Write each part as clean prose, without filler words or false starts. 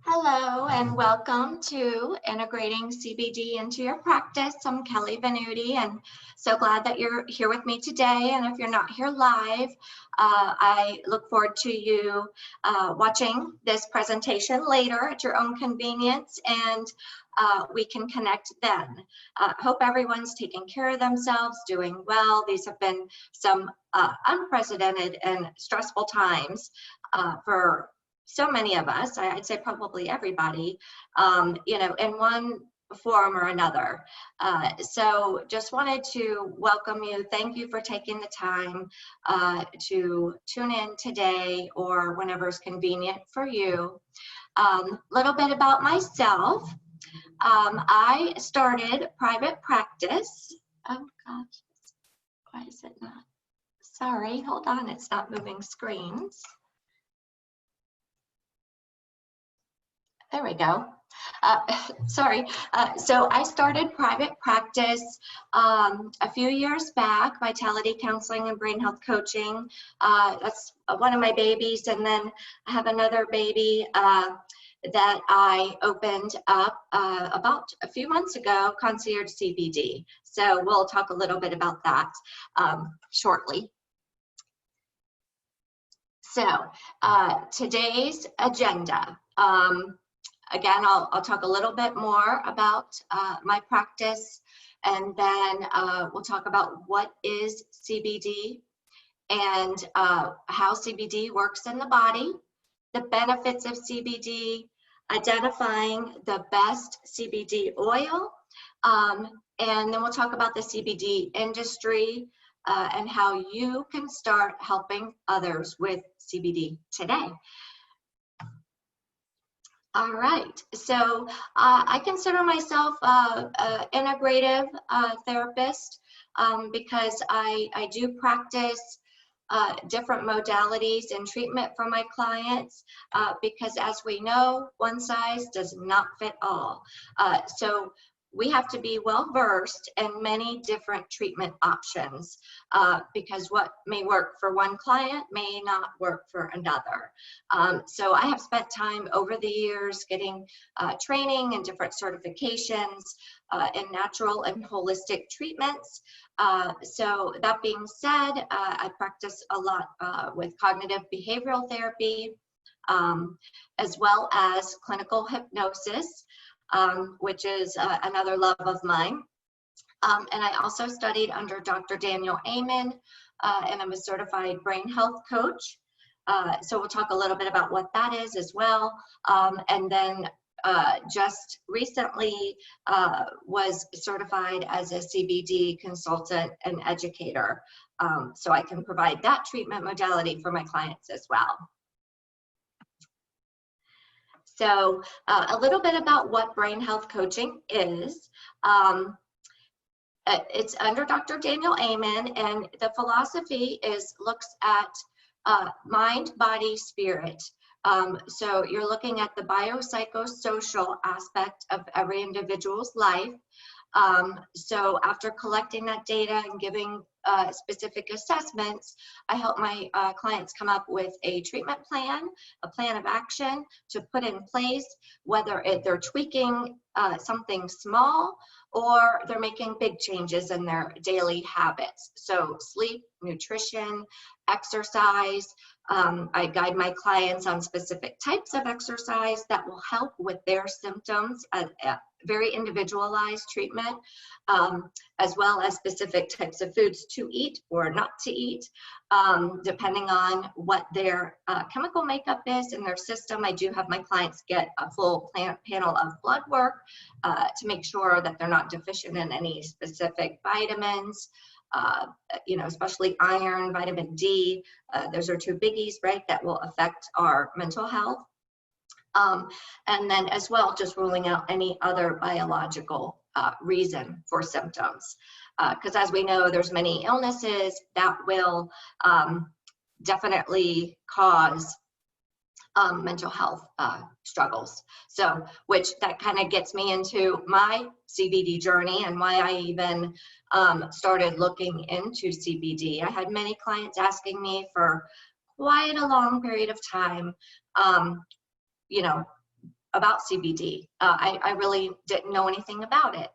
Hello and welcome to Integrating CBD into Your Practice. I'm Kelly Venuti and so glad that you're here with me today. And if you're not here live, I look forward to you watching this presentation later at your own convenience, and we can connect then. Hope everyone's taking care of themselves, doing well. These have been some unprecedented and stressful times for so many of us. I'd say probably everybody, in one form or another. So just wanted to welcome you. Thank you for taking the time to tune in today or whenever is convenient for you. Little bit about myself. I started private practice. Oh gosh, why is it not? Sorry, hold on, it's not moving screens. There we go. Sorry. So I started private practice a few years back, Vitality Counseling and Brain Health Coaching. That's one of my babies. And then I have another baby that I opened up about a few months ago, Concierge CBD. So we'll talk a little bit about that shortly. So today's agenda. Again, I'll talk a little bit more about my practice, and then we'll talk about what is CBD and how CBD works in the body, the benefits of CBD, identifying the best CBD oil, and then we'll talk about the CBD industry and how you can start helping others with CBD today. All right, so I consider myself an integrative therapist because I do practice different modalities in treatment for my clients because, as we know, one size does not fit all. So we have to be well versed in many different treatment options because what may work for one client may not work for another. So I have spent time over the years getting training and different certifications in natural and holistic treatments. So that being said, I practice a lot with cognitive behavioral therapy, as well as clinical hypnosis, which is another love of mine. And I also studied under Dr. Daniel Amen, and I'm a certified brain health coach. So we'll talk a little bit about what that is as well. And then just recently was certified as a CBD consultant and educator. So I can provide that treatment modality for my clients as well. So a little bit about what brain health coaching is. It's under Dr. Daniel Amen, and the philosophy looks at mind, body, spirit. So you're looking at the biopsychosocial aspect of every individual's life. So after collecting that data and giving specific assessments, I help my clients come up with a treatment plan, a plan of action to put in place, whether they're tweaking something small or they're making big changes in their daily habits. So sleep, nutrition, exercise. I guide my clients on specific types of exercise that will help with their symptoms, very individualized treatment, as well as specific types of foods to eat or not to eat, depending on what their chemical makeup is in their system. I do have my clients get a full panel of blood work to make sure that they're not deficient in any specific vitamins, especially iron, vitamin D. Those are two biggies, right, that will affect our mental health. And then as well, just ruling out any other biological reason for symptoms. Because as we know, there's many illnesses that will definitely cause mental health struggles. So, which that kind of gets me into my CBD journey and why I even started looking into CBD. I had many clients asking me for quite a long period of time, about CBD. I really didn't know anything about it.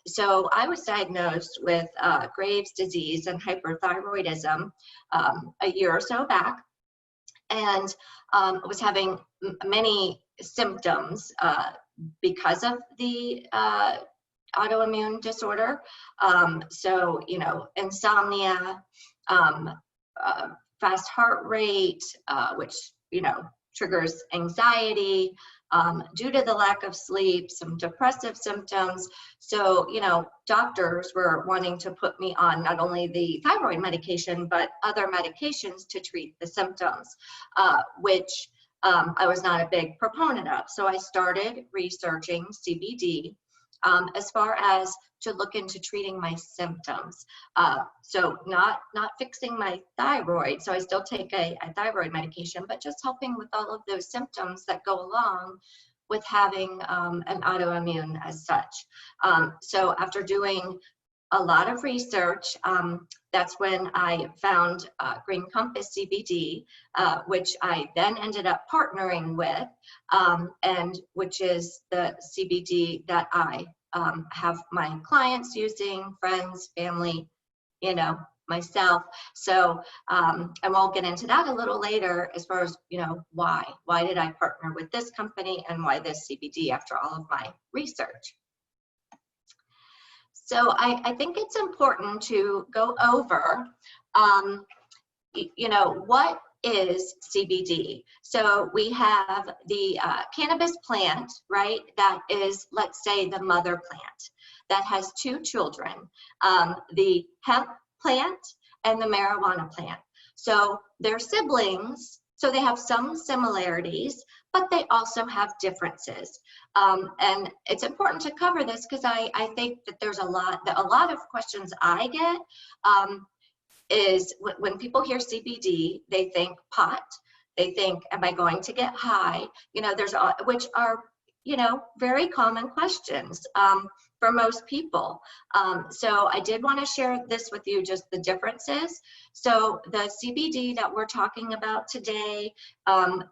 So I was diagnosed with Graves' disease and hyperthyroidism a year or so back, and was having many symptoms because of the autoimmune disorder. So, you know, insomnia, fast heart rate, which, you know, triggers anxiety, due to the lack of sleep, some depressive symptoms. So, you know, doctors were wanting to put me on not only the thyroid medication, but other medications to treat the symptoms, which I was not a big proponent of. So I started researching CBD as far as to look into treating my symptoms. So not fixing my thyroid. So I still take a thyroid medication, but just helping with all of those symptoms that go along with having an autoimmune as such. So after doing a lot of research, that's when I found Green Compass CBD, which I then ended up partnering with, and which is the CBD that I have my clients using, friends, family, you know, myself. So, and we'll get into that a little later as far as, you know, why did I partner with this company and why this CBD after all of my research. So I think it's important to go over, you know, what is CBD? So we have the cannabis plant, right? That is, let's say, the mother plant that has two children, the hemp plant and the marijuana plant. So they're siblings, so they have some similarities, but they also have differences. And it's important to cover this because I think that there's a lot of questions I get is when people hear CBD, they think pot, they think, am I going to get high? You know, which are, you know, very common questions for most people. So I did want to share this with you, just the differences. So the CBD that we're talking about today and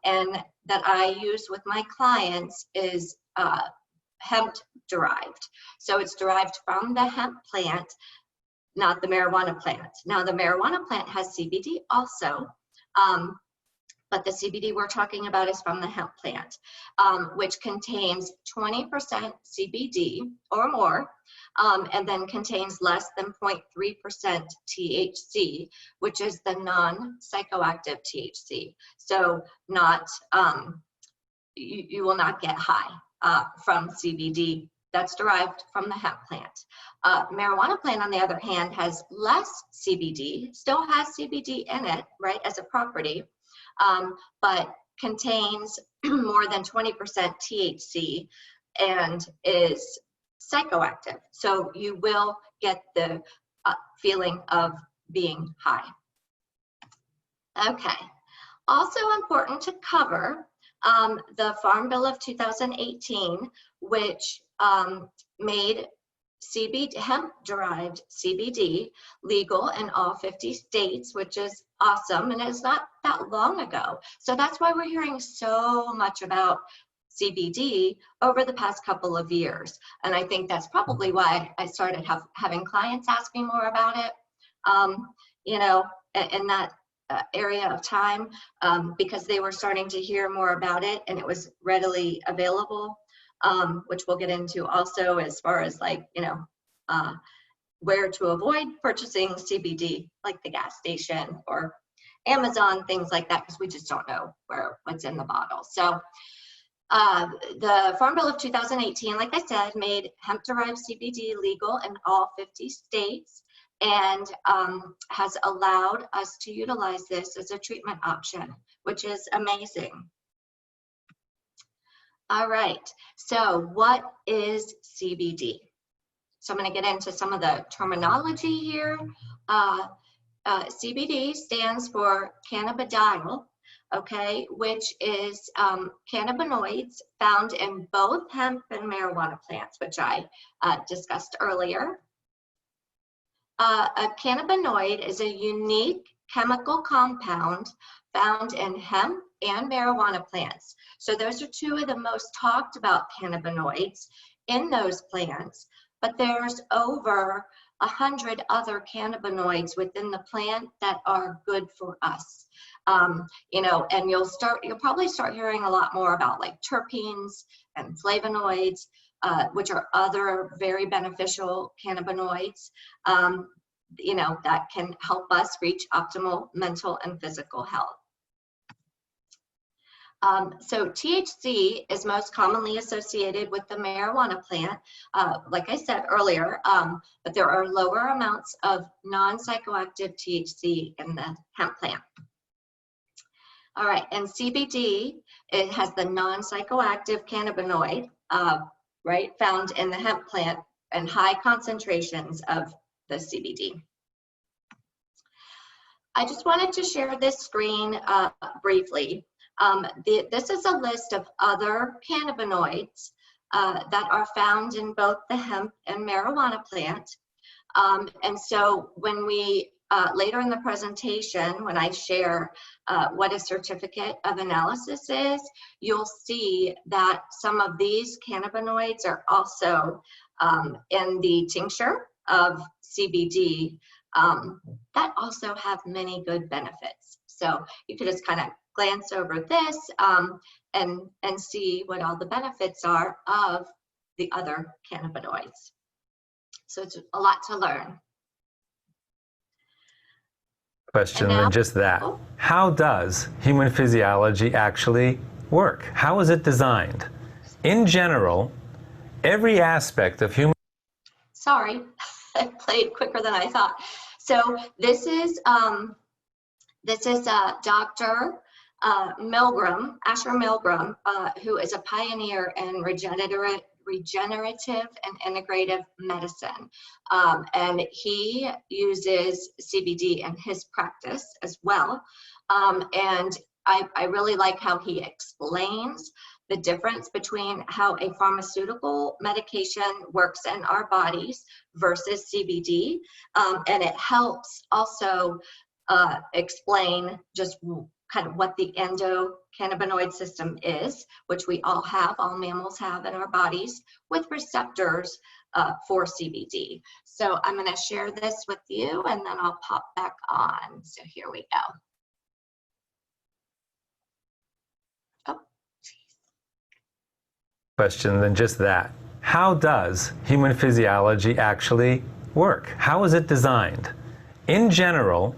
that I use with my clients is hemp derived. So it's derived from the hemp plant, not the marijuana plant. Now the marijuana plant has CBD also, but the CBD we're talking about is from the hemp plant, which contains 20% CBD or more, and then contains less than 0.3% THC, which is the non-psychoactive THC. So not, you will not get high from CBD that's derived from the hemp plant. Marijuana plant, on the other hand, has less CBD, still has CBD in it, right, as a property, but contains more than 20% THC and is psychoactive. So you will get the feeling of being high. Okay, also important to cover the Farm Bill of 2018, which made hemp-derived CBD legal in all 50 states, which is awesome, and it's not that long ago. So that's why we're hearing so much about CBD over the past couple of years. And I think that's probably why I started having clients ask me more about it, you know, in that area of time, because they were starting to hear more about it and it was readily available. Which we'll get into also as far as, like, you know, where to avoid purchasing CBD, like the gas station or Amazon, things like that, because we just don't know what's in the bottle. So the Farm Bill of 2018, like I said, made hemp-derived CBD legal in all 50 states and has allowed us to utilize this as a treatment option, which is amazing. All right, so what is CBD? So I'm going to get into some of the terminology here. CBD stands for cannabidiol, okay, which is cannabinoids found in both hemp and marijuana plants, which I discussed earlier. A cannabinoid is a unique chemical compound found in hemp and marijuana plants. So those are two of the most talked about cannabinoids in those plants, but there's over 100 other cannabinoids within the plant that are good for us. You know, and you'll probably start hearing a lot more about like terpenes and flavonoids, which are other very beneficial cannabinoids, you know, that can help us reach optimal mental and physical health. So THC is most commonly associated with the marijuana plant, like I said earlier, but there are lower amounts of non-psychoactive THC in the hemp plant. All right, and CBD, it has the non-psychoactive cannabinoid, right, found in the hemp plant and high concentrations of the CBD. I just wanted to share this screen briefly. This is a list of other cannabinoids that are found in both the hemp and marijuana plant. And so when we, later in the presentation, when I share what a certificate of analysis is, you'll see that some of these cannabinoids are also in the tincture of CBD that also have many good benefits. So you could just kind of glance over this and see what all the benefits are of the other cannabinoids. So it's a lot to learn. Question than just that. How does human physiology actually work? How is it designed? In general, every aspect of human... Sorry, I played quicker than I thought. So this is Dr. Milgram, Asher Milgram, who is a pioneer in regenerative and integrative medicine. And he uses CBD in his practice as well. And I really like how he explains the difference between how a pharmaceutical medication works in our bodies versus CBD. And it helps also explain just kind of what the endocannabinoid system is, which we all have, all mammals have in our bodies, with receptors for CBD. So I'm going to share this with you and then I'll pop back on. So here we go. Oh, geez. Question than just that. How does human physiology actually work? How is it designed? In general,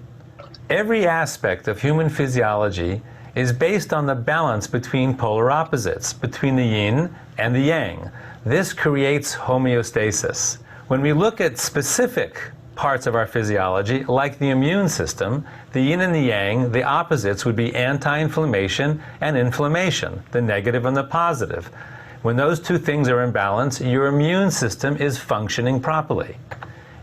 every aspect of human physiology is based on the balance between polar opposites, between the yin and the yang. This creates homeostasis. When we look at specific parts of our physiology, like the immune system, the yin and the yang, the opposites would be anti-inflammation and inflammation, the negative and the positive. When those two things are in balance, your immune system is functioning properly.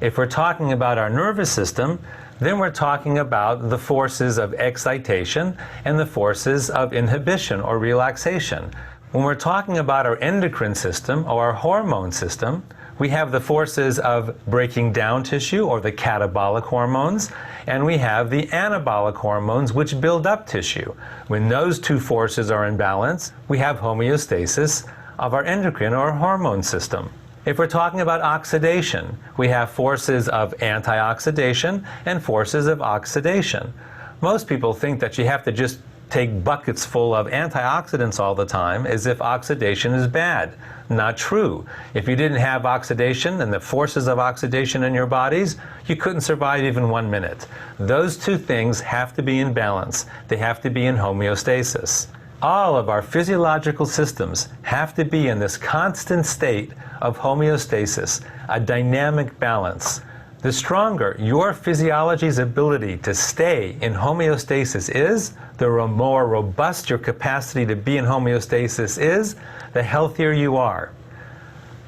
If we're talking about our nervous system, then we're talking about the forces of excitation and the forces of inhibition or relaxation. When we're talking about our endocrine system or our hormone system, we have the forces of breaking down tissue or the catabolic hormones, and we have the anabolic hormones which build up tissue. When those two forces are in balance, we have homeostasis of our endocrine or hormone system. If we're talking about oxidation, we have forces of antioxidation and forces of oxidation. Most people think that you have to just take buckets full of antioxidants all the time as if oxidation is bad. Not true. If you didn't have oxidation and the forces of oxidation in your bodies, you couldn't survive even 1 minute. Those two things have to be in balance. They have to be in homeostasis. All of our physiological systems have to be in this constant state of homeostasis, a dynamic balance. The stronger your physiology's ability to stay in homeostasis is, the more robust your capacity to be in homeostasis is, the healthier you are.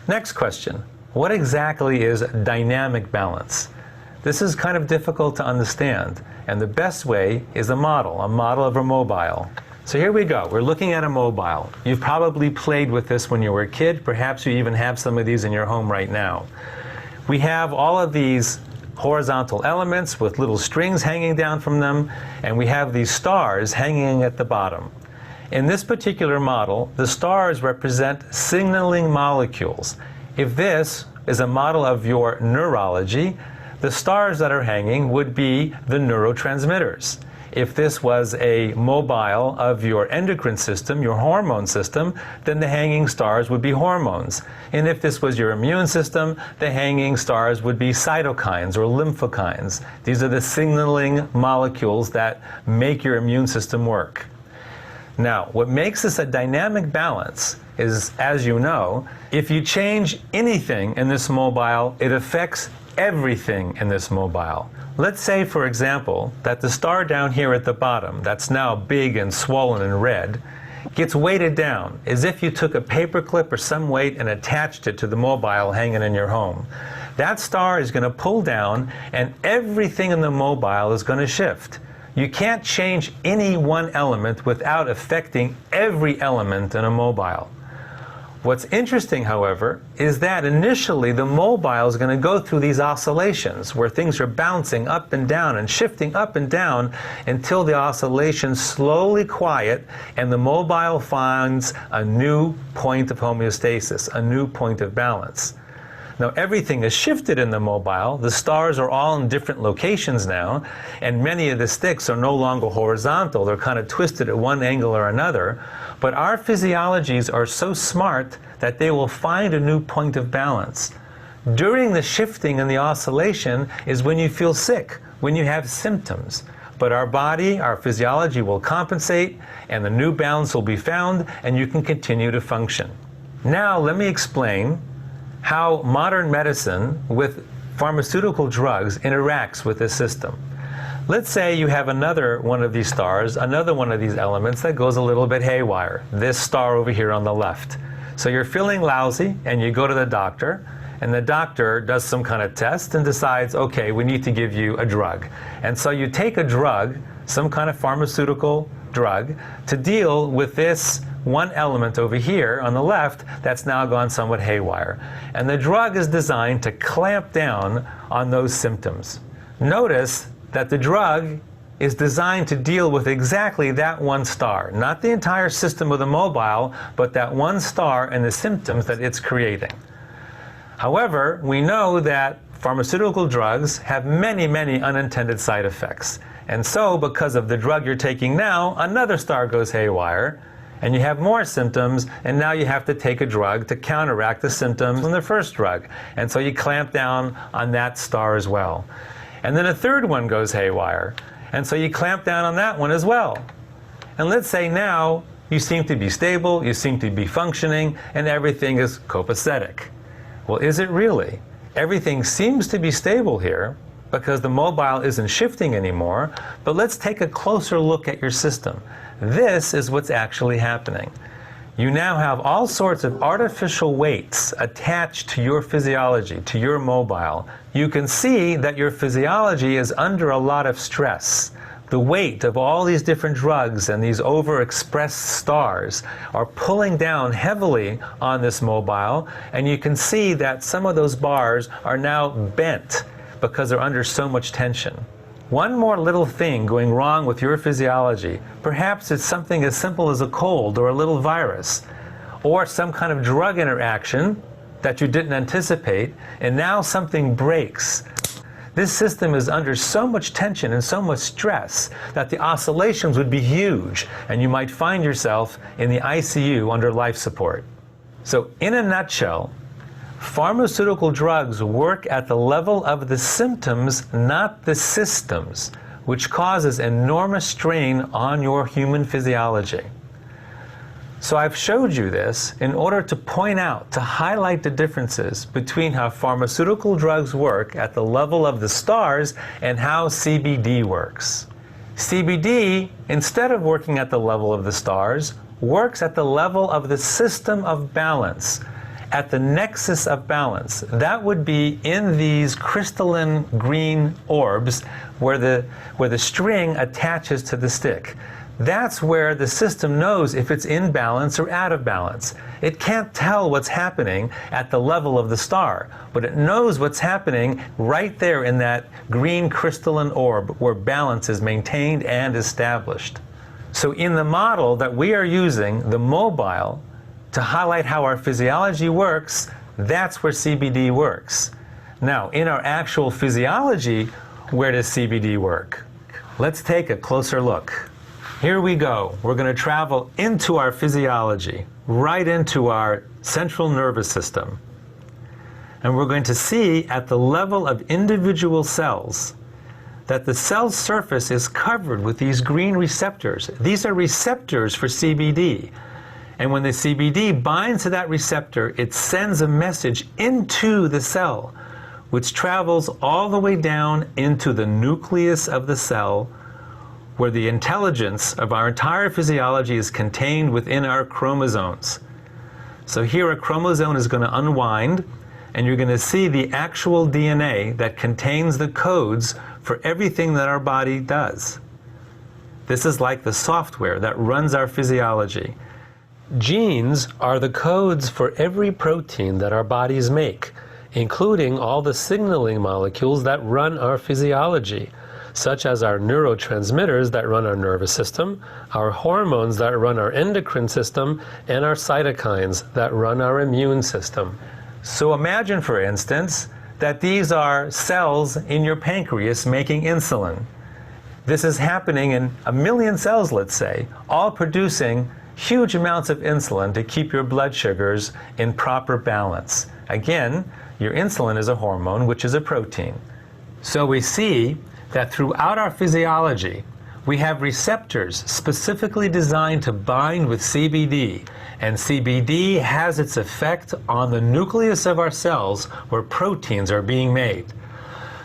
Next question. What exactly is dynamic balance? This is kind of difficult to understand, and the best way is a model of a mobile. So here we go. We're looking at a mobile. You've probably played with this when you were a kid. Perhaps you even have some of these in your home right now. We have all of these horizontal elements with little strings hanging down from them, and we have these stars hanging at the bottom. In this particular model, the stars represent signaling molecules. If this is a model of your neurology, the stars that are hanging would be the neurotransmitters. If this was a mobile of your endocrine system, your hormone system, then the hanging stars would be hormones. And if this was your immune system, the hanging stars would be cytokines or lymphokines. These are the signaling molecules that make your immune system work. Now, what makes this a dynamic balance is, as you know, if you change anything in this mobile, it affects everything in this mobile. Let's say, for example, that the star down here at the bottom, that's now big and swollen and red, gets weighted down, as if you took a paper clip or some weight and attached it to the mobile hanging in your home. That star is going to pull down, and everything in the mobile is going to shift. You can't change any one element without affecting every element in a mobile. What's interesting, however, is that initially the mobile is going to go through these oscillations where things are bouncing up and down and shifting up and down until the oscillations slowly quiet and the mobile finds a new point of homeostasis, a new point of balance. Now everything is shifted in the mobile. The stars are all in different locations now, and many of the sticks are no longer horizontal. They're kind of twisted at one angle or another. But our physiologies are so smart that they will find a new point of balance. During the shifting and the oscillation is when you feel sick, when you have symptoms. But our body, our physiology will compensate, and the new balance will be found, and you can continue to function. Now let me explain how modern medicine with pharmaceutical drugs interacts with this system. Let's say you have another one of these stars, another one of these elements that goes a little bit haywire. This star over here on the left. So you're feeling lousy and you go to the doctor, and the doctor does some kind of test and decides, okay, we need to give you a drug. And so you take a drug, some kind of pharmaceutical drug, to deal with this one element over here on the left that's now gone somewhat haywire. And the drug is designed to clamp down on those symptoms. Notice that the drug is designed to deal with exactly that one star, not the entire system of the mobile, but that one star and the symptoms that it's creating. However, we know that pharmaceutical drugs have many, many unintended side effects. And so, because of the drug you're taking now, another star goes haywire, and you have more symptoms, and now you have to take a drug to counteract the symptoms from the first drug. And so you clamp down on that star as well. And then a third one goes haywire, and so you clamp down on that one as well. And let's say now you seem to be stable, you seem to be functioning, and everything is copacetic. Well, is it really? Everything seems to be stable here because the mobile isn't shifting anymore, but let's take a closer look at your system. This is what's actually happening. You now have all sorts of artificial weights attached to your physiology, to your mobile. You can see that your physiology is under a lot of stress. The weight of all these different drugs and these overexpressed stars are pulling down heavily on this mobile, and you can see that some of those bars are now bent because they're under so much tension. One more little thing going wrong with your physiology, perhaps it's something as simple as a cold or a little virus, or some kind of drug interaction that you didn't anticipate, and now something breaks. This system is under so much tension and so much stress that the oscillations would be huge, and you might find yourself in the ICU under life support. So in a nutshell, pharmaceutical drugs work at the level of the symptoms, not the systems, which causes enormous strain on your human physiology. So I've showed you this in order to point out, to highlight the differences between how pharmaceutical drugs work at the level of the stars and how CBD works. CBD, instead of working at the level of the stars, works at the level of the system of balance, at the nexus of balance. That would be in these crystalline green orbs where the string attaches to the stick. That's where the system knows if it's in balance or out of balance. It can't tell what's happening at the level of the star, but it knows what's happening right there in that green crystalline orb where balance is maintained and established. So in the model that we are using, the mobile, to highlight how our physiology works, that's where CBD works. Now, in our actual physiology, where does CBD work? Let's take a closer look. Here we go. We're going to travel into our physiology, right into our central nervous system. And we're going to see at the level of individual cells that the cell surface is covered with these green receptors. These are receptors for CBD. And when the CBD binds to that receptor, it sends a message into the cell, which travels all the way down into the nucleus of the cell, where the intelligence of our entire physiology is contained within our chromosomes. So here a chromosome is going to unwind, and you're going to see the actual DNA that contains the codes for everything that our body does. This is like the software that runs our physiology. Genes are the codes for every protein that our bodies make, including all the signaling molecules that run our physiology, such as our neurotransmitters that run our nervous system, our hormones that run our endocrine system, and our cytokines that run our immune system. So imagine, for instance, that these are cells in your pancreas making insulin. This is happening in 1 million cells, let's say, all producing huge amounts of insulin to keep your blood sugars in proper balance. Again, your insulin is a hormone, which is a protein. So we see that throughout our physiology, we have receptors specifically designed to bind with CBD, and CBD has its effect on the nucleus of our cells where proteins are being made.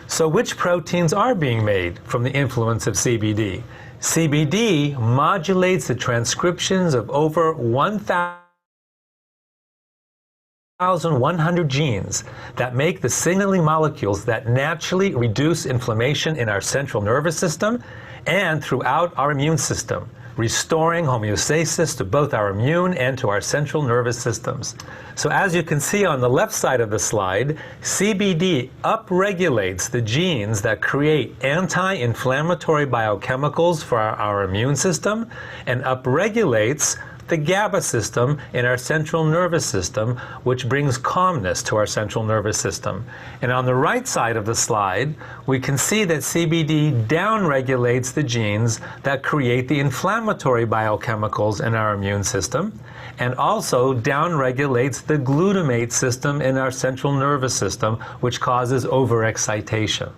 So which proteins are being made from the influence of CBD? CBD modulates the transcriptions of over 1,100 genes that make the signaling molecules that naturally reduce inflammation in our central nervous system and throughout our immune system, restoring homeostasis to both our immune and to our central nervous systems. So as you can see on the left side of the slide, CBD upregulates the genes that create anti-inflammatory biochemicals for our immune system and upregulates the GABA system in our central nervous system, which brings calmness to our central nervous system. And on the right side of the slide, we can see that CBD downregulates the genes that create the inflammatory biochemicals in our immune system, and also downregulates the glutamate system in our central nervous system, which causes overexcitation.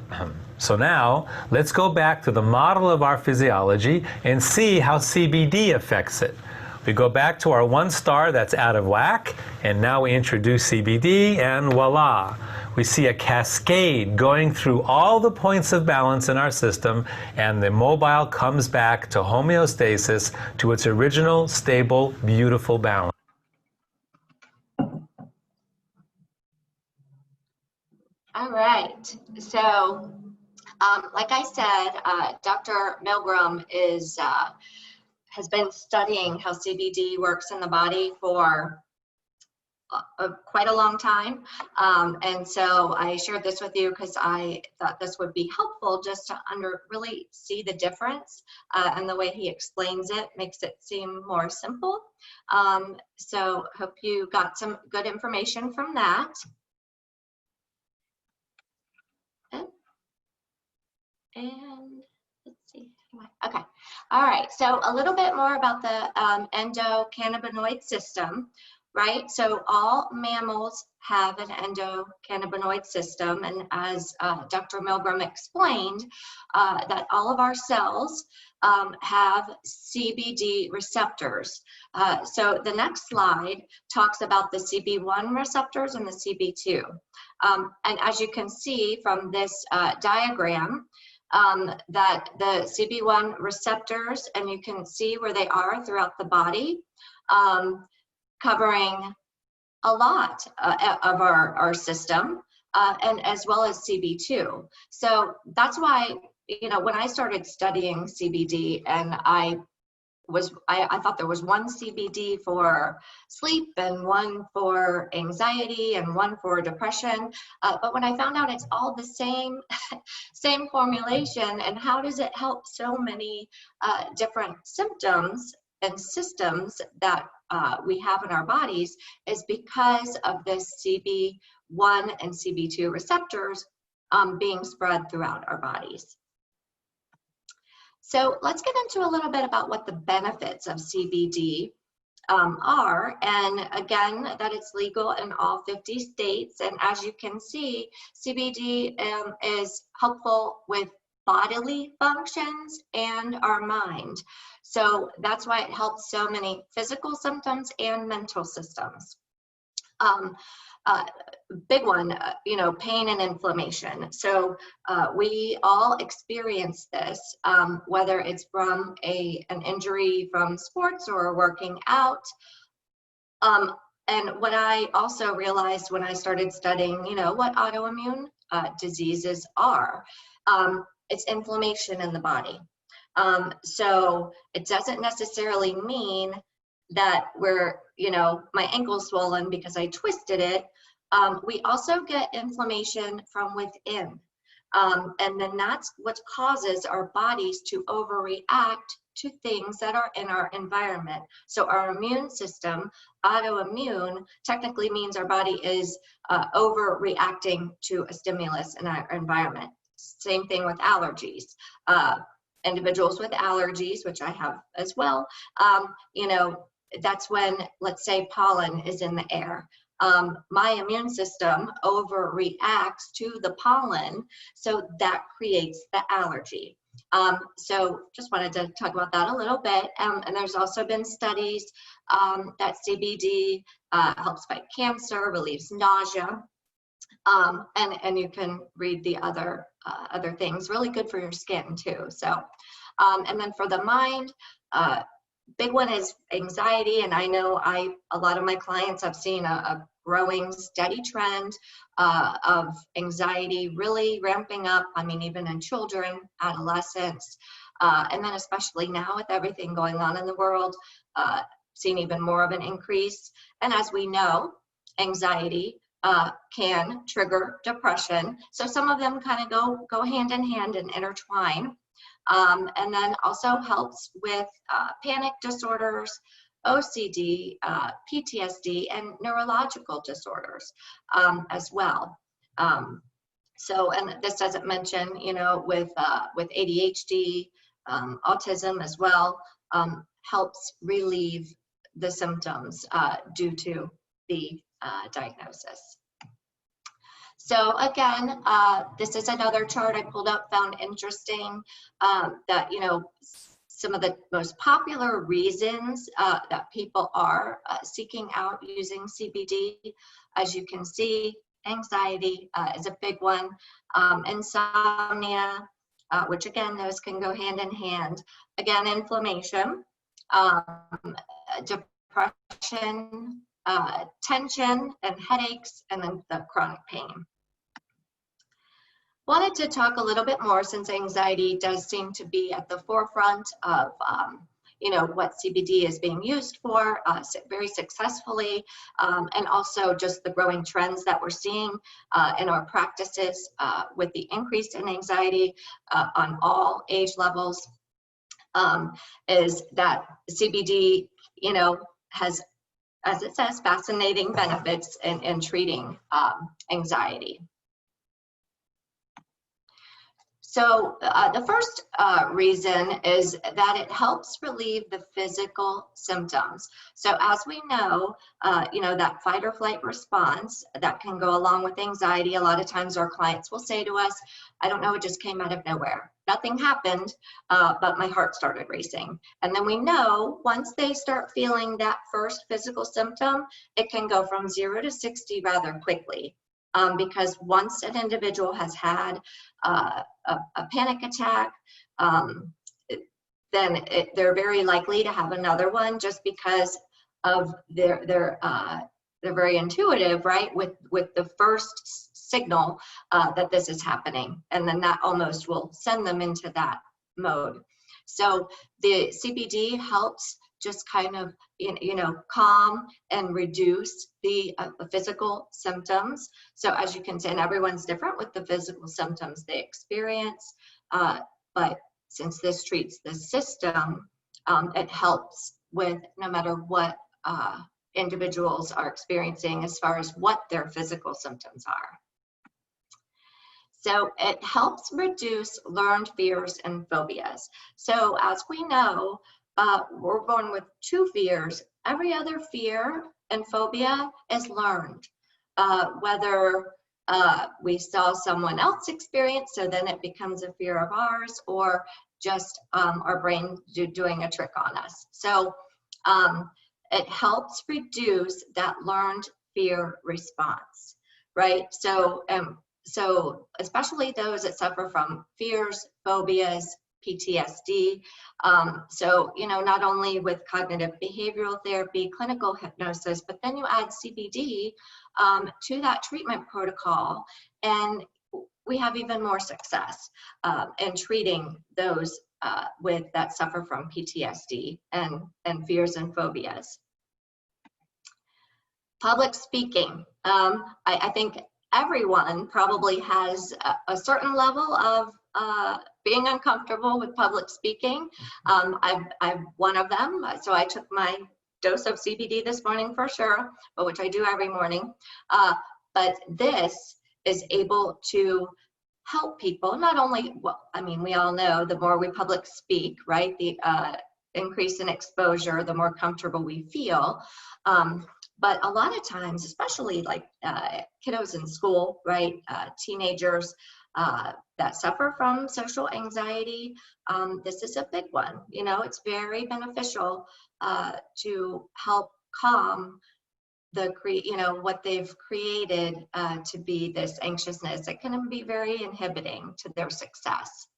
So now, let's go back to the model of our physiology and see how CBD affects it. We go back to our 1 star that's out of whack, and now we introduce CBD, and voila! We see a cascade going through all the points of balance in our system, and the mobile comes back to homeostasis, to its original, stable, beautiful balance. All right, so like I said, Dr. Milgram has been studying how CBD works in the body for quite a long time. And so I shared this with you because I thought this would be helpful just to really see the difference, and the way he explains it makes it seem more simple. So hope you got some good information from that. And let's see. Okay. All right. So a little bit more about the endocannabinoid system, right? So all mammals have an endocannabinoid system, and as Dr. Milgram explained, that all of our cells have CBD receptors. So the next slide talks about the CB1 receptors and the CB2. And as you can see from this diagram, that the CB1 receptors, and you can see where they are throughout the body, covering a lot of our system, and as well as CB2. So that's why, you know, when I started studying CBD and I I thought there was one CBD for sleep and one for anxiety and one for depression. But when I found out it's all the same, same formulation, and how does it help so many different symptoms and systems that we have in our bodies, is because of this CB1 and CB2 receptors being spread throughout our bodies. So let's get into a little bit about what the benefits of CBD are, and again, that it's legal in all 50 states. And as you can see, CBD is helpful with bodily functions and our mind. So that's why it helps so many physical symptoms and mental systems. Big one, pain and inflammation. So we all experience this, whether it's from an injury from sports or working out. And what I also realized when I started studying, what autoimmune diseases are, it's inflammation in the body. So it doesn't necessarily mean that my ankle's swollen because I twisted it. We also get inflammation from within. And then that's what causes our bodies to overreact to things that are in our environment. So our immune system, autoimmune, technically means our body is overreacting to a stimulus in our environment. Same thing with allergies. Individuals with allergies, which I have as well, that's when, let's say, pollen is in the air. My immune system overreacts to the pollen, so that creates the allergy. So just wanted to talk about that a little bit. And there's also been studies that CBD helps fight cancer, relieves nausea, and you can read the other things. Really good for your skin too. So, and then for the mind, big one is anxiety, and I know a lot of my clients have seen a growing steady trend of anxiety really ramping up. I mean, even in children, adolescents, and then especially now with everything going on in the world, seeing even more of an increase. And as we know, anxiety can trigger depression. So some of them kind of go hand in hand and intertwine. And then also helps with panic disorders, OCD, PTSD, and neurological disorders as well. So, and this doesn't mention, with ADHD, autism as well, helps relieve the symptoms due to the diagnosis. So again, this is another chart I pulled up, found interesting, that, some of the most popular reasons that people are seeking out using CBD. As you can see, anxiety is a big one, insomnia, which again, those can go hand in hand. Again, inflammation, depression, tension and headaches, and then the chronic pain. Wanted to talk a little bit more, since anxiety does seem to be at the forefront of what CBD is being used for very successfully, and also just the growing trends that we're seeing in our practices with the increase in anxiety on all age levels, is that CBD has, as it says, fascinating benefits in treating anxiety. So the first reason is that it helps relieve the physical symptoms. So as we know, that fight or flight response that can go along with anxiety, a lot of times our clients will say to us, I don't know, it just came out of nowhere. Nothing happened, but my heart started racing. And then we know once they start feeling that first physical symptom, it can go from 0 to 60 rather quickly. Because once an individual has had a panic attack, then they're very likely to have another one, just because of they're very intuitive, right? With the first signal that this is happening, and then that almost will send them into that mode. So the CBD helps just kind of, calm and reduce the physical symptoms. So as you can see, and everyone's different with the physical symptoms they experience, but since this treats the system, it helps with no matter what individuals are experiencing as far as what their physical symptoms are. So it helps reduce learned fears and phobias. So as we know, we're born with 2 fears. Every other fear and phobia is learned, whether we saw someone else experience, so then it becomes a fear of ours, or just our brain doing a trick on us. So it helps reduce that learned fear response, right? So especially those that suffer from fears, phobias, PTSD. So, not only with cognitive behavioral therapy, clinical hypnosis, but then you add CBD to that treatment protocol, and we have even more success in treating those that suffer from PTSD and fears and phobias. Public speaking. I think everyone probably has a certain level of being uncomfortable with public speaking. I'm one of them, so I took my dose of CBD this morning for sure, but which I do every morning. But this is able to help people not only, we all know the more we public speak, right, the increase in exposure, the more comfortable we feel. But a lot of times, especially like kiddos in school, right, teenagers that suffer from social anxiety, this is a big one. It's very beneficial to help calm what they've created to be this anxiousness. It can be very inhibiting to their success.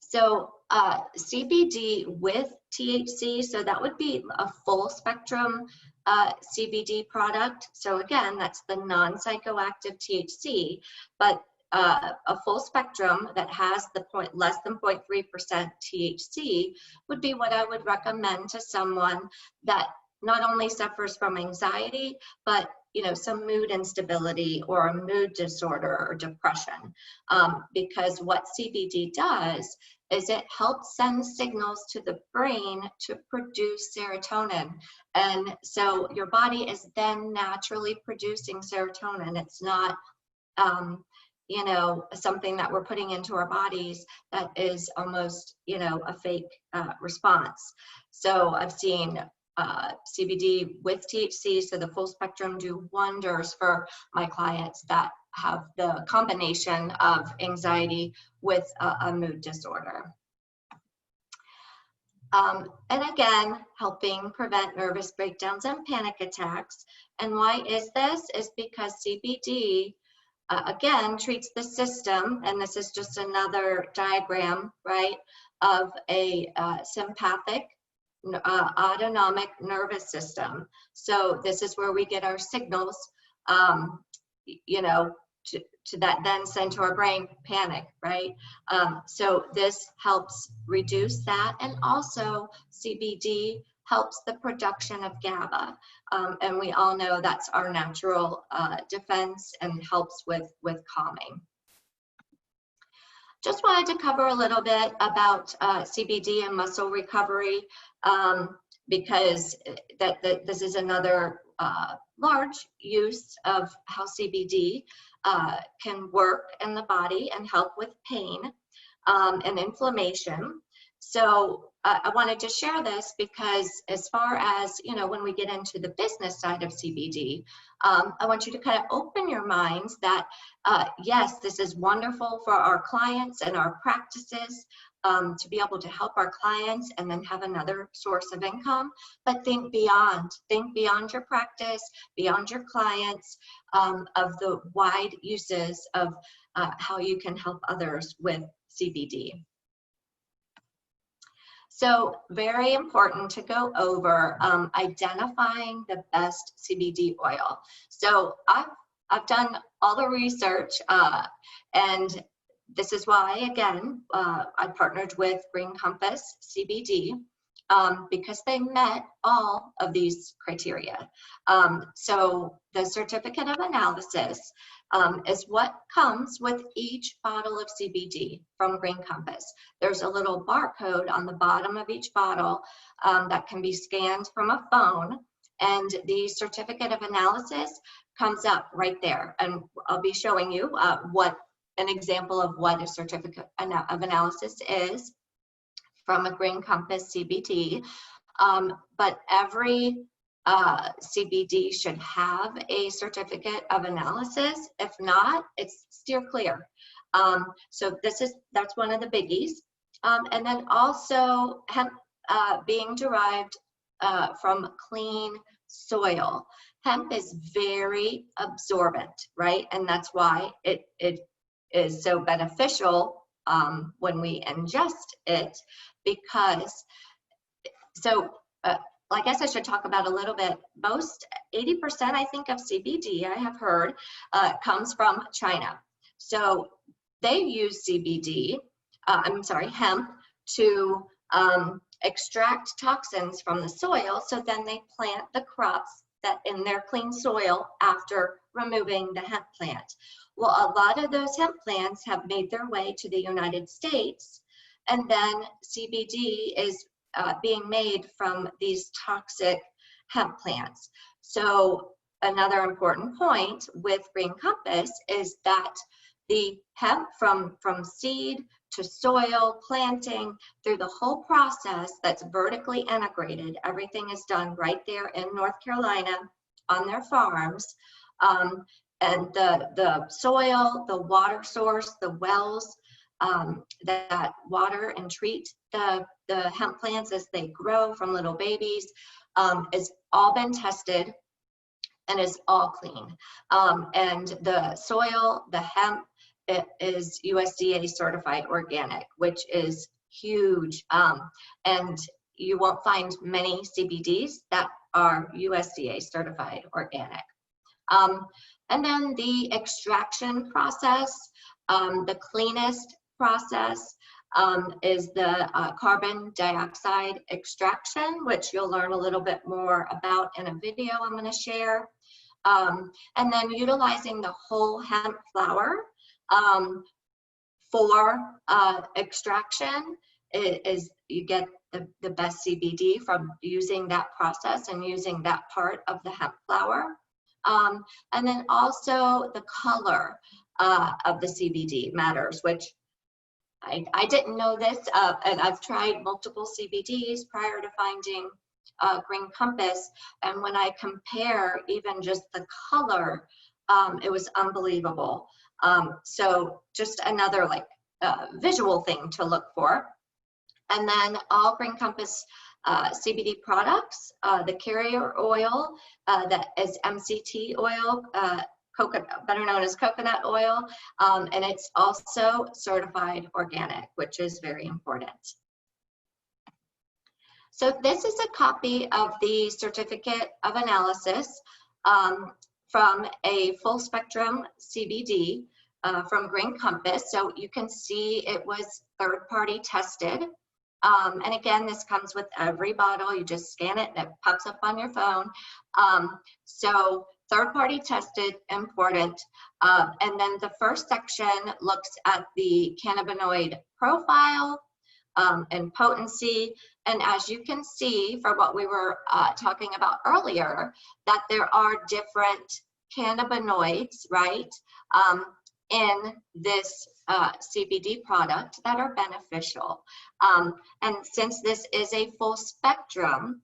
So CBD with THC, so that would be a full spectrum CBD product. So again, that's the non-psychoactive THC, but a full spectrum that has the less than 0.3% THC would be what I would recommend to someone that not only suffers from anxiety, but some mood instability or a mood disorder or depression. Because what CBD does is it helps send signals to the brain to produce serotonin. And so your body is then naturally producing serotonin. It's not, something that we're putting into our bodies that is almost, a fake response. So I've seen CBD with THC, so the full spectrum, do wonders for my clients that have the combination of anxiety with a mood disorder. And again, helping prevent nervous breakdowns and panic attacks. And why is this? Is because CBD, again, treats the system, and this is just another diagram, right, of a sympathetic autonomic nervous system. So this is where we get our signals, to that then send to our brain panic, right? So this helps reduce that, and also CBD helps the production of GABA, and we all know that's our natural defense and helps with calming. Just wanted to cover a little bit about CBD and muscle recovery, because this is another large use of how CBD can work in the body and help with pain and inflammation. So I wanted to share this because as far as, when we get into the business side of CBD, I want you to kind of open your minds that, yes, this is wonderful for our clients and our practices to be able to help our clients and then have another source of income, but think beyond your practice, beyond your clients, of the wide uses of how you can help others with CBD. So very important to go over identifying the best CBD oil. So I've done all the research, and this is why, again, I partnered with Green Compass CBD, because they met all of these criteria. So the certificate of analysis is what comes with each bottle of CBD from Green Compass. There's a little barcode on the bottom of each bottle that can be scanned from a phone, and the certificate of analysis comes up right there. And I'll be showing you what an example of what a certificate of analysis is from a Green Compass CBD. But every CBD should have a certificate of analysis. If not, it's steer clear. So that's one of the biggies. And then also hemp being derived from clean soil. Hemp is very absorbent, right? And that's why it is so beneficial when we ingest it, because, so I guess I should talk about a little bit, 80% I think of CBD, I have heard, comes from China. So they use hemp to extract toxins from the soil, so then they plant the crops that in their clean soil after removing the hemp plant. Well, a lot of those hemp plants have made their way to the United States, and then CBD is being made from these toxic hemp plants. So another important point with Green Compass is that the hemp from seed to soil, planting, through the whole process that's vertically integrated, everything is done right there in North Carolina on their farms. And the soil, the water source, the wells that water and treat the hemp plants as they grow from little babies is all been tested and is all clean. And the soil, the hemp, it is USDA certified organic, which is huge. And you won't find many CBDs that are USDA certified organic. And then the extraction process, the cleanest process is the carbon dioxide extraction, which you'll learn a little bit more about in a video I'm going to share. And then utilizing the whole hemp flower for extraction is you get the best CBD from using that process and using that part of the hemp flower. And then also the color of the CBD matters, which I didn't know this, and I've tried multiple CBDs prior to finding Green Compass, and when I compare even just the color, it was unbelievable. So just another visual thing to look for. And then all Green Compass CBD products, the carrier oil that is MCT oil, better known as coconut oil, and it's also certified organic, which is very important. So this is a copy of the certificate of analysis from a full spectrum CBD from Green Compass. So you can see it was third-party tested. And again, this comes with every bottle. You just scan it and it pops up on your phone. So third-party tested, important. And then the first section looks at the cannabinoid profile and potency. And as you can see from what we were talking about earlier, that there are different cannabinoids, right, in this CBD product that are beneficial. And since this is a full spectrum,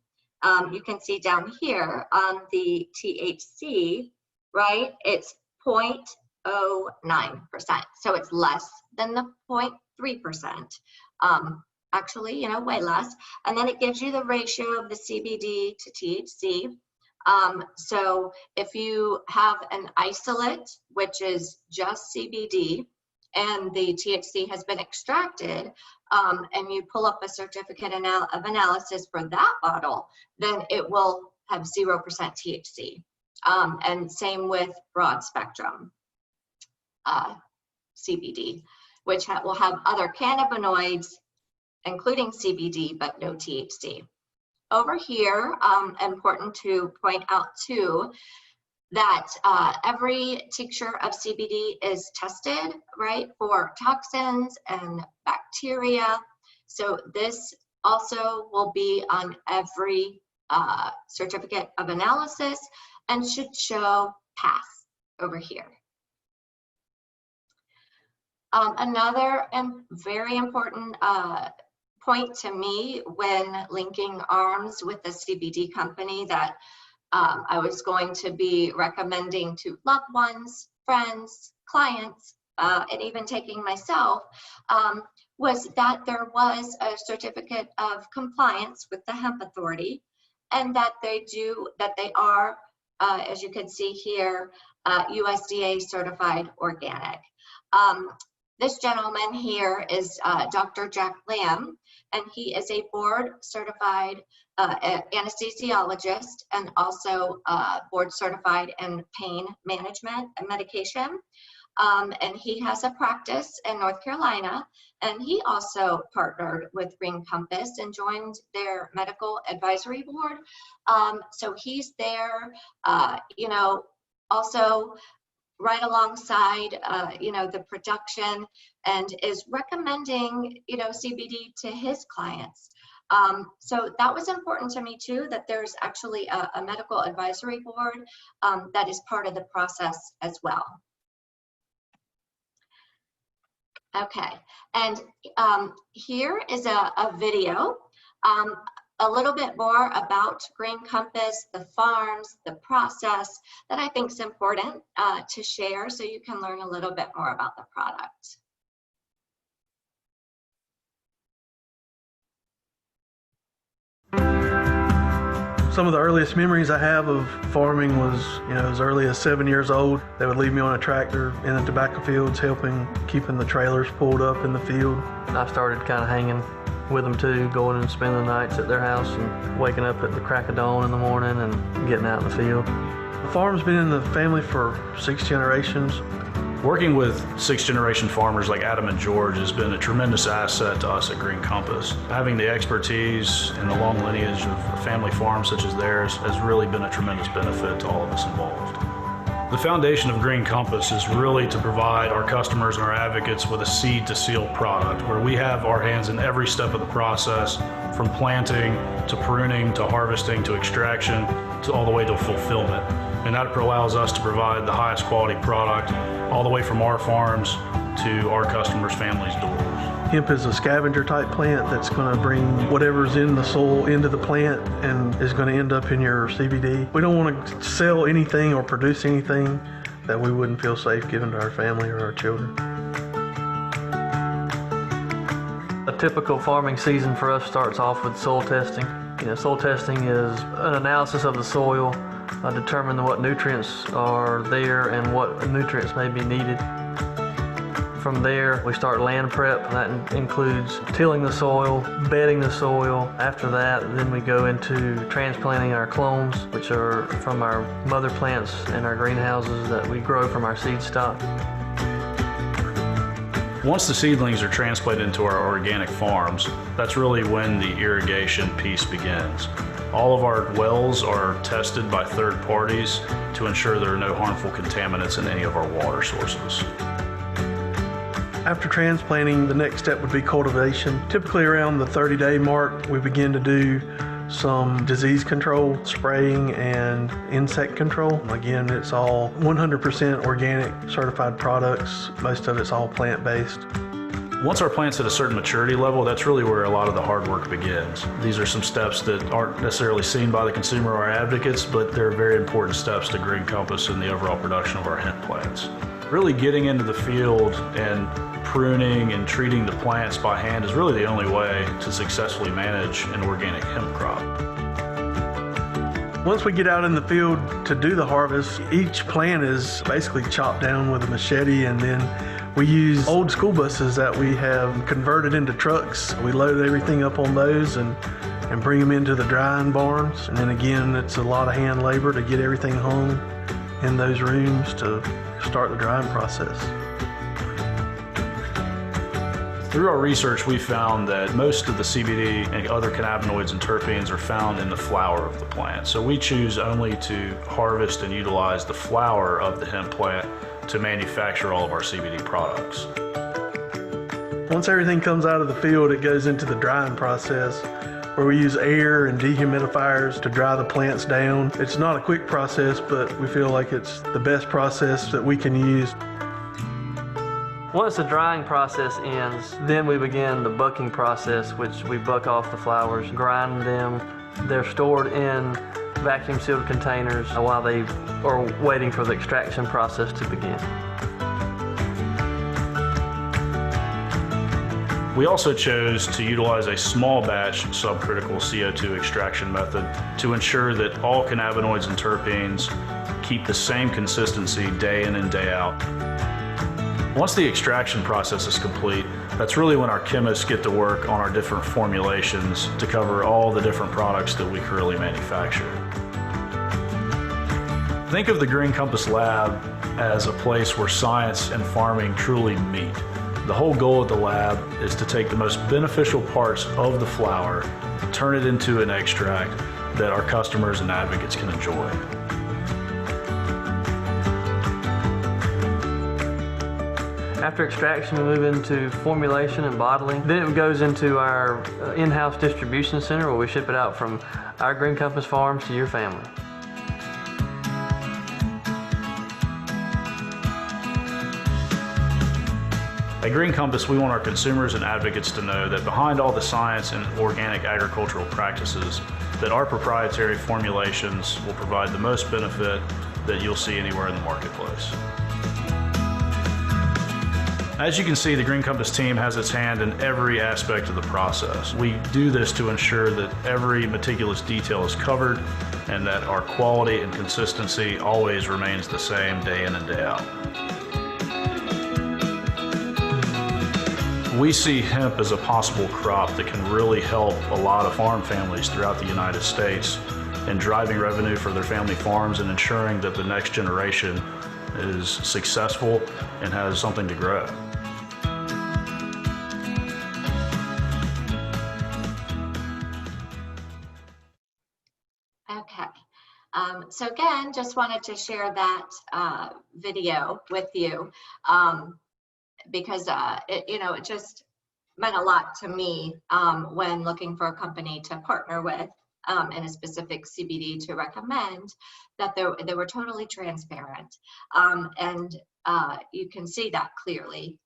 you can see down here on the THC, right, it's 0.09%. So it's less than the 0.3%. Actually, you know, way less. And then it gives you the ratio of the CBD to THC. So if you have an isolate, which is just CBD, and the THC has been extracted, and you pull up a certificate of analysis for that bottle, then it will have 0% THC. And same with broad spectrum CBD. which will have other cannabinoids, including CBD, but no THC. Over here, important to point out too, that every tincture of CBD is tested, right, for toxins and bacteria. So this also will be on every certificate of analysis and should show pass over here. Another very important point to me when linking arms with a CBD company that I was going to be recommending to loved ones, friends, clients, and even taking myself, was that there was a certificate of compliance with the Hemp Authority, and that they are, as you can see here, USDA certified organic. This gentleman here is Dr. Jack Lamb, and he is a board certified anesthesiologist and also board certified in pain management and medication. And he has a practice in North Carolina, and he also partnered with Green Compass and joined their medical advisory board. So he's there, you know, also right alongside, you know, the production, and is recommending, you know, CBD to his clients. So that was important to me too, that there's actually a medical advisory board that is part of the process as well. Okay, and here is a video, a little bit more about Green Compass, the farms, the process, that I think is important to share, so you can learn a little bit more about the product. Some of the earliest memories I have of farming was, you know, as early as 7 years old. They would leave me on a tractor in the tobacco fields, keeping the trailers pulled up in the field. I started kind of hanging with them too, going and spending the nights at their house and waking up at the crack of dawn in the morning and getting out in the field. The farm's been in the family for 6 generations. Working with 6th-generation farmers like Adam and George has been a tremendous asset to us at Green Compass. Having the expertise and the long lineage of a family farms such as theirs has really been a tremendous benefit to all of us involved. The foundation of Green Compass is really to provide our customers and our advocates with a seed-to-seal product where we have our hands in every step of the process, from planting to pruning to harvesting to extraction to all the way to fulfillment. And that allows us to provide the highest quality product all the way from our farms to our customers' families' doors. Hemp is a scavenger type plant that's going to bring whatever's in the soil into the plant and is going to end up in your CBD. We don't want to sell anything or produce anything that we wouldn't feel safe giving to our family or our children. A typical farming season for us starts off with soil testing. You know, soil testing is an analysis of the soil, determine what nutrients are there and what nutrients may be needed. From there, we start land prep. That includes tilling the soil, bedding the soil. After that, then we go into transplanting our clones, which are from our mother plants and our greenhouses that we grow from our seed stock. Once the seedlings are transplanted into our organic farms, that's really when the irrigation piece begins. All of our wells are tested by third parties to ensure there are no harmful contaminants in any of our water sources. After transplanting, the next step would be cultivation. Typically around the 30-day mark, we begin to do some disease control, spraying, and insect control. Again, it's all 100% organic certified products. Most of it's all plant-based. Once our plant's at a certain maturity level, that's really where a lot of the hard work begins. These are some steps that aren't necessarily seen by the consumer or our advocates, but they're very important steps to Green Compass in the overall production of our hemp plants. Really getting into the field and pruning and treating the plants by hand is really the only way to successfully manage an organic hemp crop. Once we get out in the field to do the harvest, each plant is basically chopped down with a machete, and then we use old school buses that we have converted into trucks. We load everything up on those and bring them into the drying barns. And then again, it's a lot of hand labor to get everything hung in those rooms to start the drying process. Through our research, we found that most of the CBD and other cannabinoids and terpenes are found in the flower of the plant. So we choose only to harvest and utilize the flower of the hemp plant to manufacture all of our CBD products. Once everything comes out of the field, it goes into the drying process, where we use air and dehumidifiers to dry the plants down. It's not a quick process, but we feel like it's the best process that we can use. Once the drying process ends, then we begin the bucking process, which we buck off the flowers, grind them. They're stored in vacuum sealed containers while they are waiting for the extraction process to begin. We also chose to utilize a small batch subcritical CO2 extraction method to ensure that all cannabinoids and terpenes keep the same consistency day in and day out. Once the extraction process is complete, that's really when our chemists get to work on our different formulations to cover all the different products that we currently manufacture. Think of the Green Compass Lab as a place where science and farming truly meet. The whole goal of the lab is to take the most beneficial parts of the flower, turn it into an extract that our customers and advocates can enjoy. After extraction, we move into formulation and bottling. Then it goes into our in-house distribution center where we ship it out from our Green Compass farms to your family. At Green Compass, we want our consumers and advocates to know that behind all the science and organic agricultural practices, that our proprietary formulations will provide the most benefit that you'll see anywhere in the marketplace. As you can see, the Green Compass team has its hand in every aspect of the process. We do this to ensure that every meticulous detail is covered and that our quality and consistency always remains the same day in and day out. We see hemp as a possible crop that can really help a lot of farm families throughout the United States in driving revenue for their family farms and ensuring that the next generation is successful and has something to grow. Okay. So again, just wanted to share that video with you because it just meant a lot to me when looking for a company to partner with and a specific CBD to recommend, that they were totally transparent. And you can see that clearly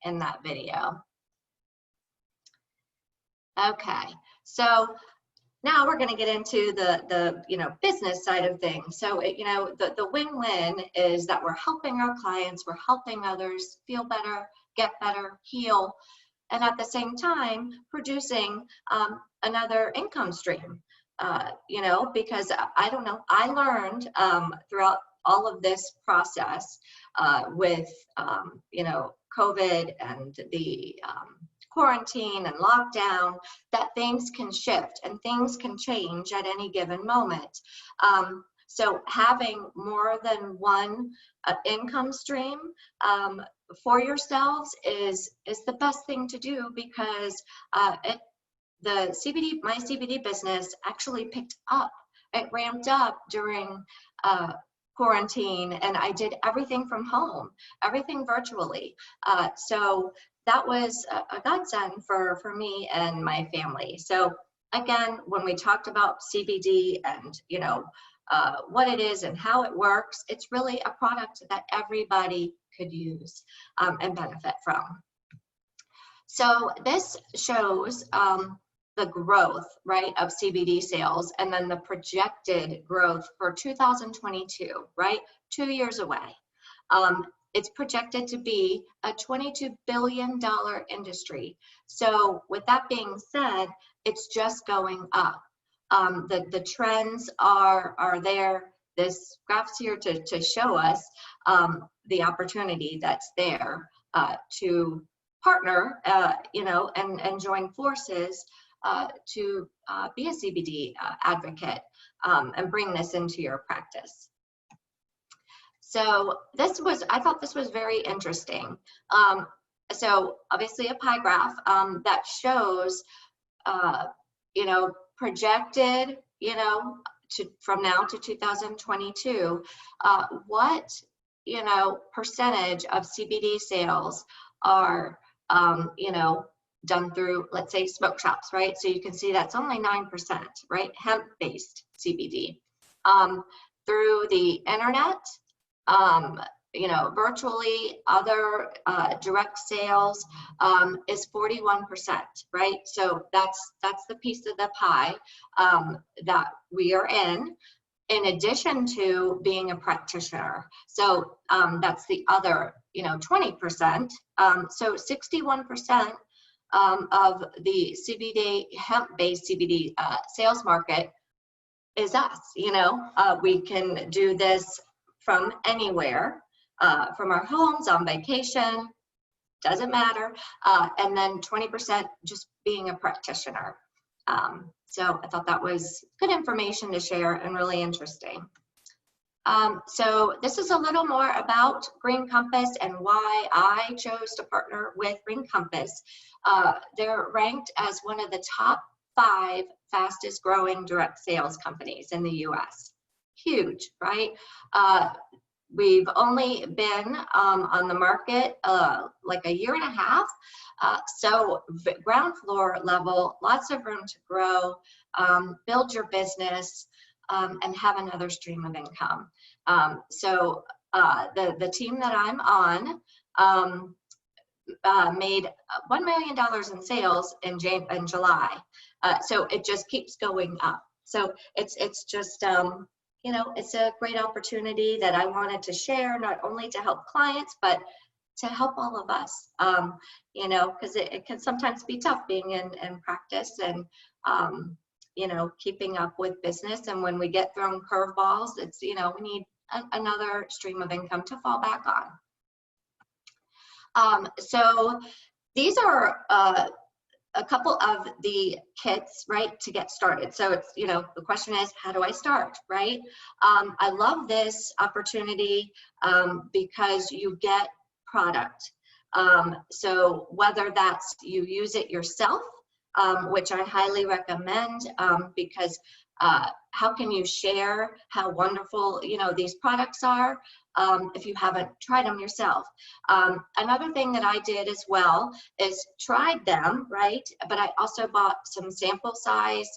in that video. Okay, so now we're going to get into the business side of things. So the win-win is that we're helping our clients, we're helping others feel better, get better, heal, and at the same time producing another income stream. Because I learned throughout all of this process with COVID and the quarantine and lockdown, that things can shift and things can change at any given moment. So having more than one income stream for yourselves is the best thing to do, because my CBD business actually picked up. It ramped up during quarantine, and I did everything from home, everything virtually. So that was a godsend for me and my family. So again, when we talked about CBD and what it is and how it works, it's really a product that everybody could use and benefit from. So this shows the growth, right, of CBD sales, and then the projected growth for 2022, right, 2 years away. It's projected to be a $22 billion industry. So with that being said, it's just going up. The trends are there. This graph's here to show us the opportunity that's there to partner, and join forces to be a CBD advocate and bring this into your practice. So I thought this was very interesting. So obviously a pie graph that shows, projected, from now to 2022, what, percentage of CBD sales are, done through, let's say, smoke shops, right? So you can see that's only 9%, right? Hemp-based CBD. Through the internet, virtually other direct sales is 41%, right? So that's the piece of the pie that we are in addition to being a practitioner. So that's the other, 20%. So 61% of the CBD, hemp-based CBD sales market is us. We can do this from anywhere, from our homes, on vacation, doesn't matter. And then 20% just being a practitioner. So I thought that was good information to share and really interesting. So this is a little more about Green Compass and why I chose to partner with Green Compass. They're ranked as one of the top 5 fastest growing direct sales companies in the US. Huge, right? We've only been on the market like a year and a half. So ground floor level, lots of room to grow, build your business, and have another stream of income. So the team that I'm on made $1 million in sales in July. So it just keeps going up. So it's just, it's a great opportunity that I wanted to share, not only to help clients, but to help all of us, because it can sometimes be tough being in practice and, keeping up with business. And when we get thrown curveballs, it's, we need another stream of income to fall back on. So these are a couple of the kits, right, to get started. So it's, the question is, how do I start, right? I love this opportunity because you get product. So whether that's you use it yourself, which I highly recommend, because how can you share how wonderful, these products are if you haven't tried them yourself? Another thing that I did as well is tried them, right? But I also bought some sample size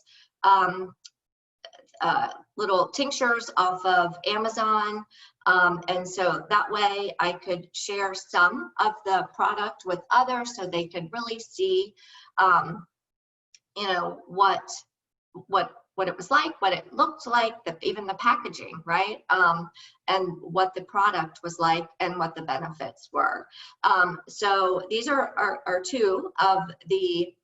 little tinctures off of Amazon. And so that way I could share some of the product with others so they could really see, what it was like, what it looked like, even the packaging, right? And what the product was like and what the benefits were. So these are 2 of the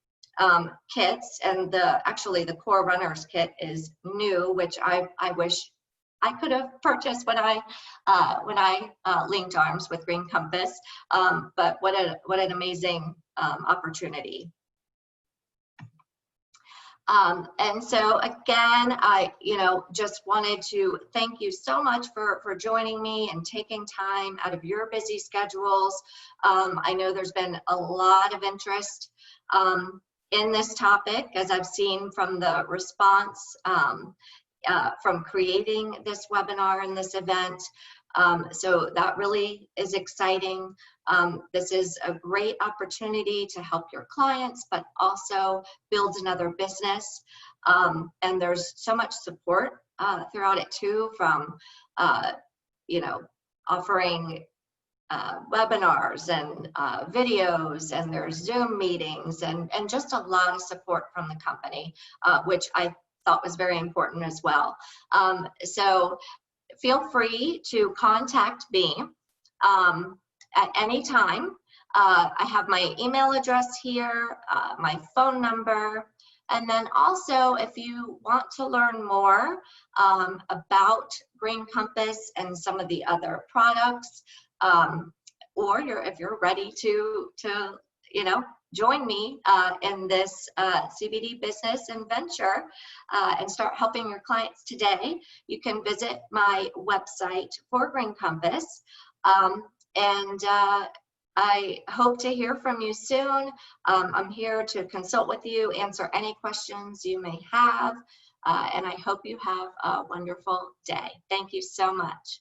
kits, and actually the Core Runners kit is new, which I wish I could have purchased when I linked arms with Green Compass. But what an amazing opportunity. And so again, I just wanted to thank you so much for joining me and taking time out of your busy schedules. I know there's been a lot of interest in this topic, as I've seen from the response from creating this webinar and this event. So that really is exciting. This is a great opportunity to help your clients, but also build another business. And there's so much support throughout it too, from, offering webinars and videos, and there's Zoom meetings, and just a lot of support from the company, which I thought was very important as well. So feel free to contact me at any time. I have my email address here, my phone number, and then also if you want to learn more about Green Compass and some of the other products, or if you're ready to join me in this CBD business and venture and start helping your clients today, you can visit my website for Green Compass, and I hope to hear from you soon. I'm here to consult with you, answer any questions you may have, and I hope you have a wonderful day. Thank you so much.